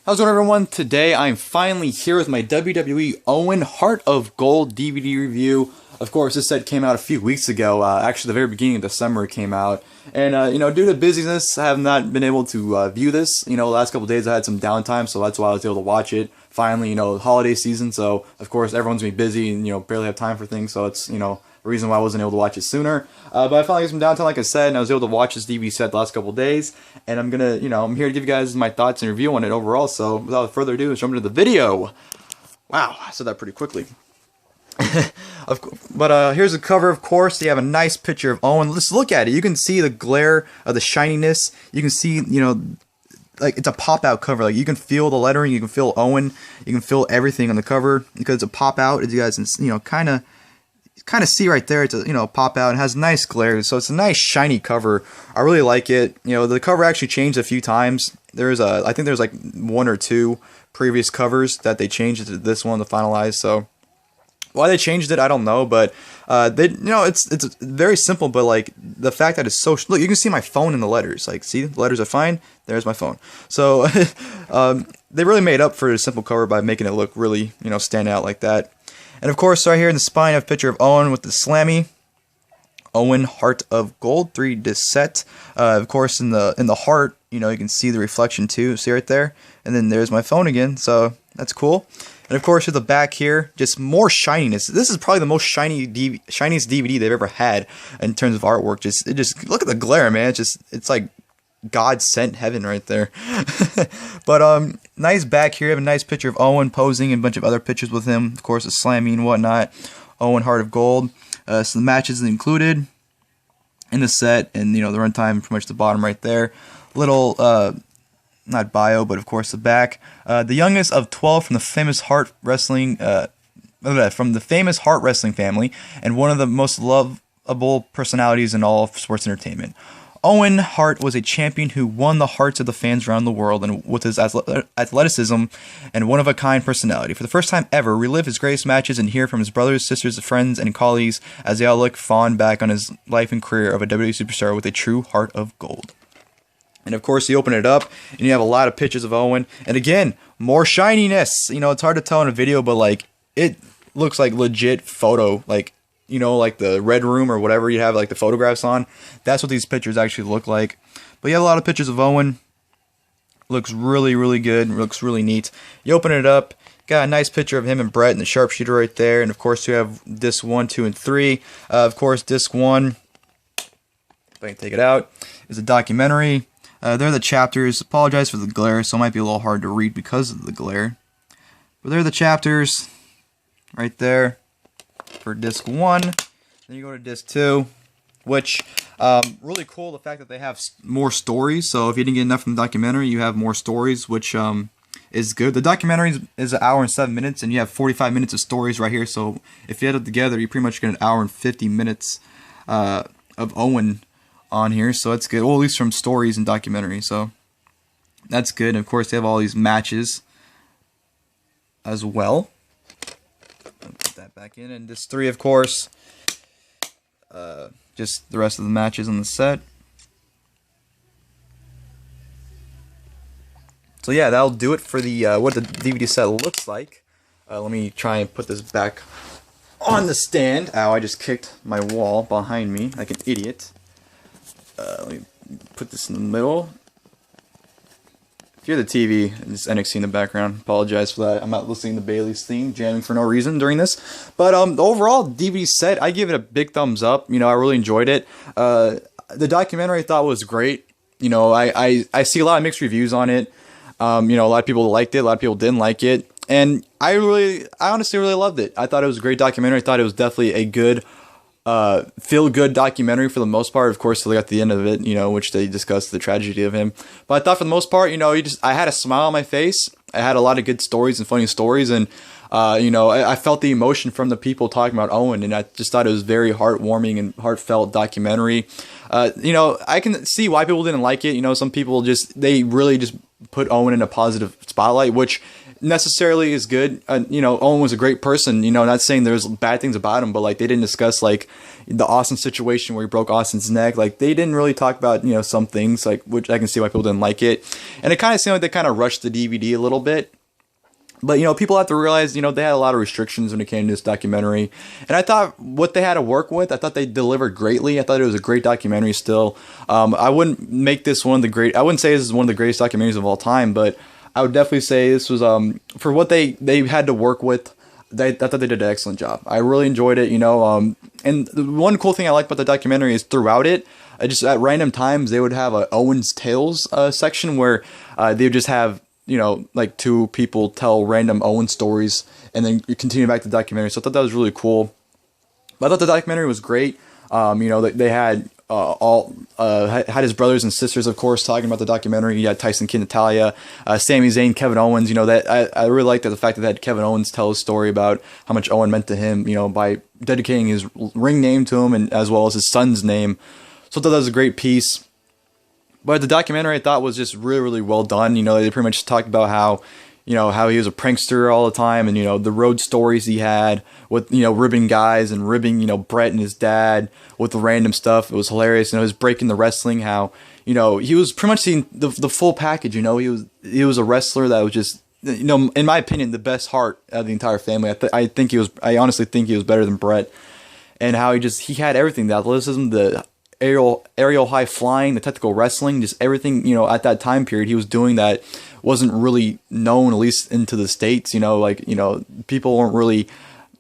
How's it going, everyone? Today I'm finally here with my WWE Owen Heart of Gold DVD review. Of course, this set came out a few weeks ago. Actually, the very beginning of December it came out. And, due to busyness, I have not been able to view this. The last couple days I had some downtime, so that's why I was able to watch it. Finally, holiday season, so, of course, everyone's gonna be busy and, barely have time for things, so it's, the reason why I wasn't able to watch it sooner. But I finally got some downtime, like I said, and I was able to watch this DVD set the last couple days. And I'm gonna, I'm here to give you guys my thoughts and review on it overall. So without further ado, let's jump into the video. Wow, I said that pretty quickly. But here's the cover, of course. You have a nice picture of Owen. Let's look at it. You can see the glare of the shininess. You can see, like it's a pop-out cover. Like you can feel the lettering. You can feel Owen. You can feel everything on the cover because it's a pop-out. As you guys can, kind of see right there, it's a pop out and has nice glare, so it's a nice shiny cover. I really like it. The cover actually changed a few times. I think there's like one or two previous covers that they changed to this one to finalize. So why they changed it, I don't know, but it's very simple. But like the fact that it's so look, you can see my phone in the letters. Like, see, the letters are fine. There's my phone. So they really made up for a simple cover by making it look really stand out like that. And of course, right here in the spine, I have a picture of Owen with the Slammy. Owen Heart of Gold 3-disc set. Of course, in the heart, you can see the reflection too. See right there. And then there's my phone again. So that's cool. And of course, at the back here, just more shininess. This is probably the most shiniest DVD they've ever had in terms of artwork. Just look at the glare, man. It's like God sent heaven right there. But nice back here. I have a nice picture of Owen posing and a bunch of other pictures with him. Of course, the Slammy and whatnot. Owen Heart of Gold. So the matches included in the set, and the runtime pretty much the bottom right there. Little not bio, but of course the back. The youngest of 12 from the famous Hart Wrestling family, and one of the most lovable personalities in all of sports entertainment. Owen Hart was a champion who won the hearts of the fans around the world, and with his athleticism and one-of-a-kind personality. For the first time ever, relive his greatest matches and hear from his brothers, sisters, friends, and colleagues as they all look fond back on his life and career of a WWE superstar with a true heart of gold. And of course, you open it up, and you have a lot of pictures of Owen. And again, more shininess. It's hard to tell in a video, but like it looks like legit photo, like the Red Room or whatever you have like the photographs on. That's what these pictures actually look like. But you have a lot of pictures of Owen. Looks really, really good. Looks really neat. You open it up. Got a nice picture of him and Bret and the sharpshooter right there. And of course, you have disc 1, 2, and 3. Of course, disc 1, if I can take it out, is a documentary. They're the chapters. Apologize for the glare, so it might be a little hard to read because of the glare. But they're the chapters right there for disc 1. Then you go to disc 2, which really cool, the fact that they have more stories. So if you didn't get enough from the documentary, you have more stories, which is good. The documentary is 1 hour and 7 minutes, and you have 45 minutes of stories right here. So if you add it together, you pretty much get 1 hour and 50 minutes of Owen on here. So that's good, well, at least from stories and documentary. So that's good. And of course, they have all these matches as well. Put that back in. And disc 3, of course, just the rest of the matches on the set. So yeah, that'll do it for the what the DVD set looks like. Let me try and put this back on the stand. Ow, I just kicked my wall behind me like an idiot. Let me put this in the middle. If you're the TV, it's NXT in the background. Apologize for that. I'm not listening to Bailey's theme, jamming for no reason during this. But the overall DVD set, I give it a big thumbs up. I really enjoyed it. The documentary I thought was great. I see a lot of mixed reviews on it. A lot of people liked it, a lot of people didn't like it. And I honestly really loved it. I thought it was a great documentary. I thought it was definitely a good feel-good documentary for the most part. Of course, they got the end of it, which they discussed the tragedy of him. But I thought for the most part, I had a smile on my face. I had a lot of good stories and funny stories, and I felt the emotion from the people talking about Owen, and I just thought it was very heartwarming and heartfelt documentary. I can see why people didn't like it. Some people they really just put Owen in a positive spotlight, which necessarily is good. Owen was a great person. Not saying there's bad things about him, but like they didn't discuss like the Austin situation where he broke Austin's neck. Like they didn't really talk about some things, like, which I can see why people didn't like it. And it kind of seemed like they kind of rushed the DVD a little bit. But, people have to realize, they had a lot of restrictions when it came to this documentary. And I thought what they had to work with, I thought they delivered greatly. I thought it was a great documentary still. I wouldn't make this I wouldn't say this is one of the greatest documentaries of all time, but I would definitely say this was, for what they had to work with, I thought they did an excellent job. I really enjoyed it, And the one cool thing I like about the documentary is throughout it, just at random times, they would have a Owen's Tales section where they would just have, like two people tell random Owen stories and then you continue back to the documentary. So I thought that was really cool. But I thought the documentary was great. They had had his brothers and sisters, of course, talking about the documentary. You had Tyson Kidd, Natalia, Sami Zayn, Kevin Owens. That I really liked the fact that they had Kevin Owens tell a story about how much Owen meant to him, by dedicating his ring name to him and as well as his son's name. So I thought that was a great piece. But the documentary I thought was just really, really well done. They pretty much talked about how he was a prankster all the time and, the road stories he had with, ribbing guys and ribbing, Bret and his dad with the random stuff. It was hilarious. His breaking the wrestling, how, he was pretty much seeing the full package. He was a wrestler that was just, in my opinion, the best Hart out of the entire family. I honestly think he was better than Bret, and how he had everything, the athleticism, the aerial high flying, the technical wrestling, just everything, at that time period he was doing that wasn't really known, at least into the States. People weren't really,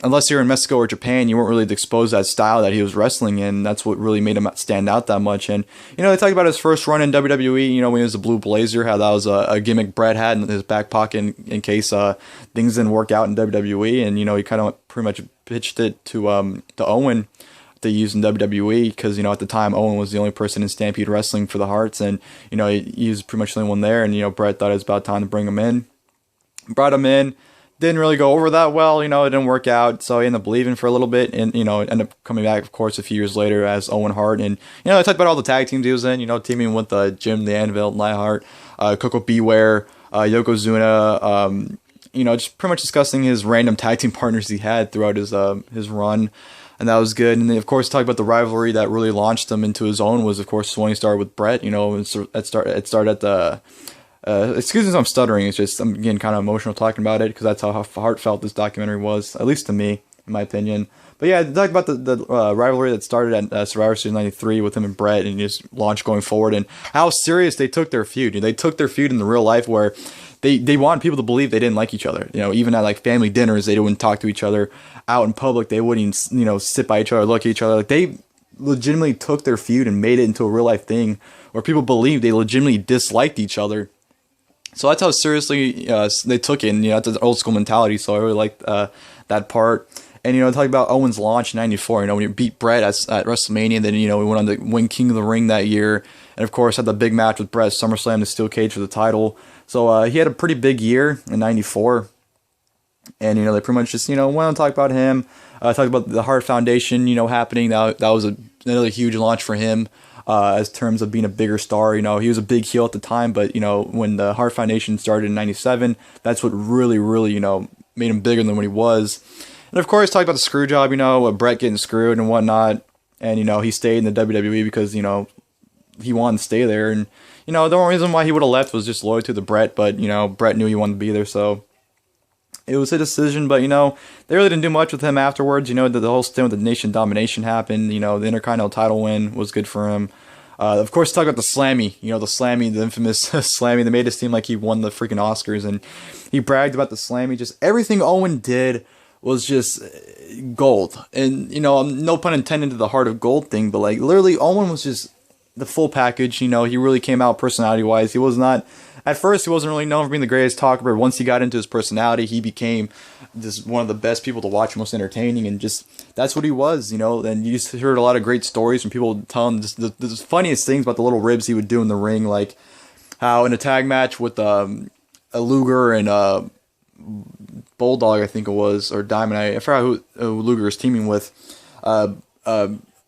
unless you're in Mexico or Japan, you weren't really exposed to that style that he was wrestling in. That's what really made him stand out that much. And, they talked about his first run in WWE, when he was a Blue Blazer, how that was a gimmick Bret had in his back pocket in case things didn't work out in WWE. And, he kind of pretty much pitched it to Owen to use in WWE because, at the time, Owen was the only person in Stampede Wrestling for the Harts. And, he was pretty much the only one there. And, Bret thought it was about time to bring him in. Brought him in. Didn't really go over that well, it didn't work out, so he ended up leaving for a little bit, and, ended up coming back, of course, a few years later as Owen Hart, and, I talked about all the tag teams he was in, teaming with Jim the Anvil, Neidhart, Coco Beware, Yokozuna, just pretty much discussing his random tag team partners he had throughout his run, and that was good, and then, of course, talk about the rivalry that really launched him into his own was, of course, when he started with Bret, it started at the... excuse me if I'm stuttering, it's just I'm getting kind of emotional talking about it because that's how heartfelt this documentary was, at least to me, in my opinion. But yeah, talk about the rivalry that started at Survivor Series 93 with him and Bret and just launched going forward and how serious they took their feud. They took their feud in the real life where they wanted people to believe they didn't like each other. Even at like family dinners, they wouldn't talk to each other. Out in public, they wouldn't sit by each other, look at each other. Like they legitimately took their feud and made it into a real life thing where people believed they legitimately disliked each other. So that's how seriously they took it, and that's an old school mentality. So I really liked that part. And talking about Owen's launch in '94, when he beat Bret at WrestleMania, then we went on to win King of the Ring that year, and of course had the big match with Bret at SummerSlam, the steel cage for the title. So he had a pretty big year in '94, and they pretty much just went on to talk about him, talked about the Hart Foundation, happening. That was another huge launch for him. As terms of being a bigger star, he was a big heel at the time, but when the Hart Foundation started in '97, that's what really, really, made him bigger than what he was. And of course, talked about the screw job, Bret getting screwed and whatnot, and he stayed in the WWE because he wanted to stay there, and the only reason why he would have left was just loyal to the Bret, but Bret knew he wanted to be there, so it was a decision, but, they really didn't do much with him afterwards. The whole stint with the Nation Domination happened. The Intercontinental title win was good for him. Of course, talk about the Slammy. The infamous Slammy. They made it seem like he won the freaking Oscars, and he bragged about the Slammy. Just everything Owen did was just gold. And, no pun intended to the Heart of Gold thing, but, like, literally, Owen was just the full package. He really came out personality-wise. He was not... At first, he wasn't really known for being the greatest talker, but once he got into his personality, he became just one of the best people to watch, most entertaining, and just, that's what he was, and you just heard a lot of great stories from people telling just the funniest things about the little ribs he would do in the ring, like how in a tag match with a Luger and Bulldog, I think it was, or Diamond, I forgot who Luger was teaming with,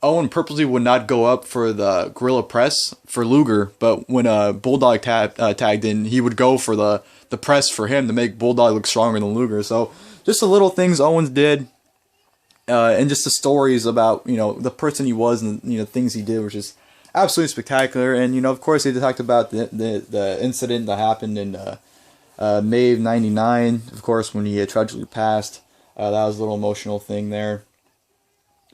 Owen purposely would not go up for the gorilla press for Luger, but when Bulldog tagged in, he would go for the press for him to make Bulldog look stronger than Luger. So just the little things Owens did, and just the stories about, you know, the person he was and, you know, things he did, which is absolutely spectacular. And, you know, of course, they talked about the incident that happened in May of '99, of course, when he tragically passed. That was a little emotional thing there.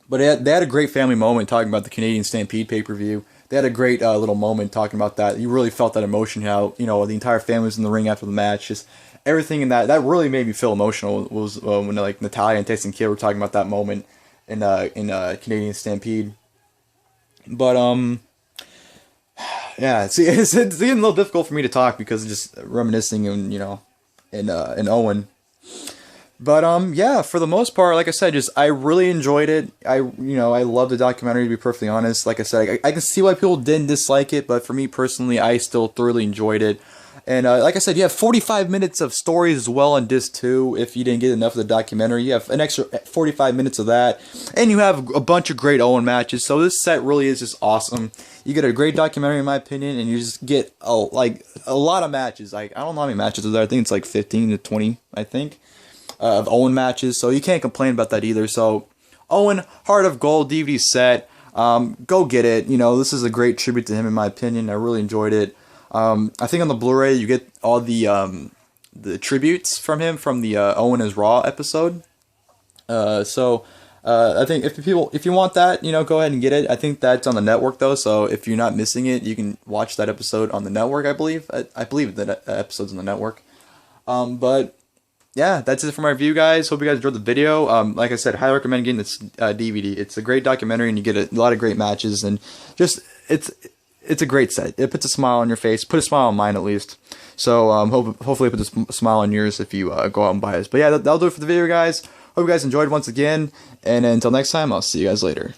But they had a great family moment talking about the Canadian Stampede pay-per-view. They had a great little moment talking about that. You really felt that emotion, how, you know, the entire family was in the ring after the match. Just everything in that really made me feel emotional. Was when like Natalya and Tyson Kidd were talking about that moment in Canadian Stampede. But yeah, it's getting a little difficult for me to talk because of just reminiscing and, you know, and Owen. But yeah, for the most part, like I said, I really enjoyed it. I love the documentary, to be perfectly honest. Like I said, I can see why people didn't dislike it, but for me personally, I still thoroughly enjoyed it. And like I said, you have 45 minutes of stories as well on disc 2. If you didn't get enough of the documentary, you have an extra 45 minutes of that, and you have a bunch of great Owen matches. So this set really is just awesome. You get a great documentary, in my opinion, and you just get a lot of matches. Like, I don't know how many matches are there. I think it's like 15 to 20, I think. Of Owen matches, so you can't complain about that either. So Owen, Heart of Gold DVD set, go get it. You know, this is a great tribute to him, in my opinion. I really enjoyed it. I think on the Blu-ray you get all the tributes from him from the Owen is Raw episode. So I think if you want that, you know, go ahead and get it. I think that's on the network though, so if you're not missing it, you can watch that episode on the network. I believe that episode's on the network. But yeah, that's it for my review, guys. Hope you guys enjoyed the video. Like I said, highly recommend getting this DVD. It's a great documentary, and you get a lot of great matches, and just it's a great set. It puts a smile on your face. Put a smile on mine, at least. So hopefully it puts a smile on yours if you go out and buy this. But yeah, that'll do it for the video, guys. Hope you guys enjoyed once again, and until next time, I'll see you guys later.